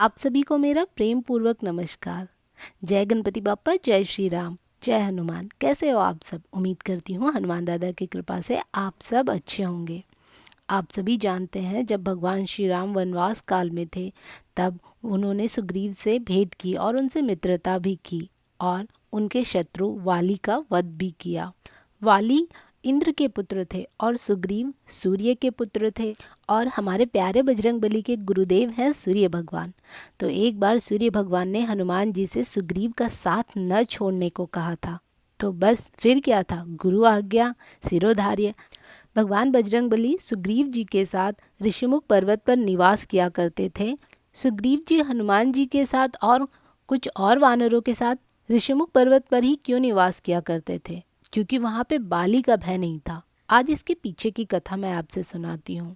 आप सभी को मेरा प्रेम पूर्वक नमस्कार। जय गणपति बाप्पा, जय श्री राम, जय हनुमान। कैसे हो आप सब? उम्मीद करती हूँ हनुमान दादा की कृपा से आप सब अच्छे होंगे। आप सभी जानते हैं जब भगवान श्री राम वनवास काल में थे तब उन्होंने सुग्रीव से भेंट की और उनसे मित्रता भी की और उनके शत्रु वाली का वध भी किया। वाली इंद्र के पुत्र थे और सुग्रीव सूर्य के पुत्र थे और हमारे प्यारे बजरंगबली के गुरुदेव हैं सूर्य भगवान। तो एक बार सूर्य भगवान ने हनुमान जी से सुग्रीव का साथ न छोड़ने को कहा था। तो बस फिर क्या था, गुरु आज्ञा सिरोधार्य। भगवान बजरंगबली सुग्रीव जी के साथ ऋषिमुख पर्वत पर निवास किया करते थे। सुग्रीव जी हनुमान जी के साथ और कुछ और वानरों के साथ ऋषिमुख पर्वत पर ही क्यों निवास किया करते थे? क्योंकि वहाँ पे बाली का भय नहीं था। आज इसके पीछे की कथा मैं आपसे सुनाती हूँ।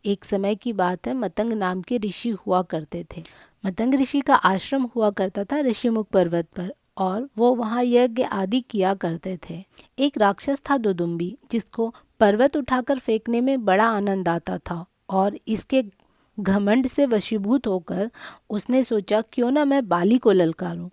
एक समय की बात है, मतंग नाम के ऋषि हुआ करते थे। मतंग ऋषि का आश्रम हुआ करता था ऋषिमुख पर्वत पर और वो वहाँ यज्ञ आदि किया करते थे। एक राक्षस था दुदुम्बी, जिसको पर्वत उठाकर फेंकने में बड़ा आनंद आता था और इसके घमंड से वशीभूत होकर उसने सोचा क्यों ना मैं बाली को ललकारूं।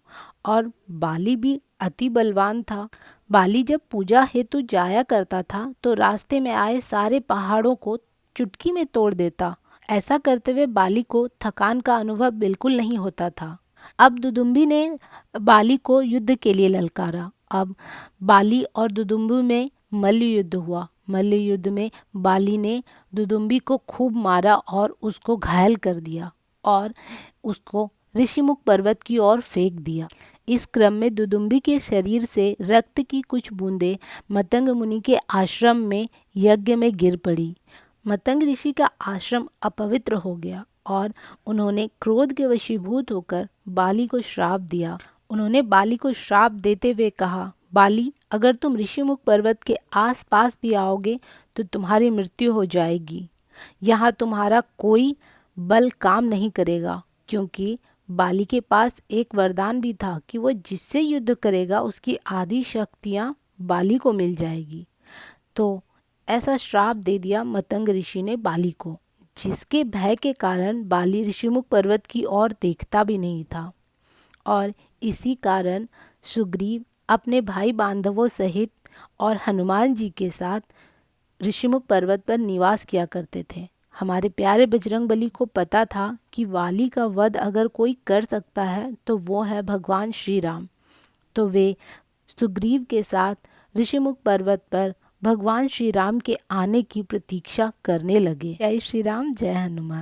और बाली भी अति बलवान था। बाली जब पूजा हेतु जाया करता था तो रास्ते में आए सारे पहाड़ों को चुटकी में तोड़ देता। ऐसा करते हुए बाली को थकान का अनुभव बिल्कुल नहीं होता था। अब दुदुम्बी ने बाली को युद्ध के लिए ललकारा। अब बाली और दुदुम्बी में मल्ल युद्ध हुआ। मल्ल युद्ध में बाली ने दुदुम्बी को खूब मारा और उसको घायल कर दिया और उसको ऋषिमुख पर्वत की ओर फेंक दिया। इस क्रम में दुदुम्बी के शरीर से रक्त की कुछ बूंदें मतंग मुनि के आश्रम में यज्ञ में गिर पड़ी। मतंग ऋषि का आश्रम अपवित्र हो गया और उन्होंने क्रोध के वशीभूत होकर बाली को श्राप दिया। उन्होंने बाली को श्राप देते हुए कहा, बाली, अगर तुम ऋषिमुख पर्वत के आसपास भी आओगे तो तुम्हारी मृत्यु हो जाएगी। यहाँ तुम्हारा कोई बल काम नहीं करेगा, क्योंकि बाली के पास एक वरदान भी था कि वो जिससे युद्ध करेगा उसकी आधी शक्तियाँ बाली को मिल जाएगी। तो ऐसा श्राप दे दिया मतंग ऋषि ने बाली को, जिसके भय के कारण बाली ऋषिमुख पर्वत की ओर देखता भी नहीं था। और इसी कारण सुग्रीव अपने भाई बांधवों सहित और हनुमान जी के साथ ऋषिमुख पर्वत पर निवास किया करते थे। हमारे प्यारे बजरंगबली को पता था कि वाली का वध अगर कोई कर सकता है तो वो है भगवान श्री राम। तो वे सुग्रीव के साथ ऋषिमुख पर्वत पर भगवान श्री राम के आने की प्रतीक्षा करने लगे। जय श्री राम, जय हनुमान।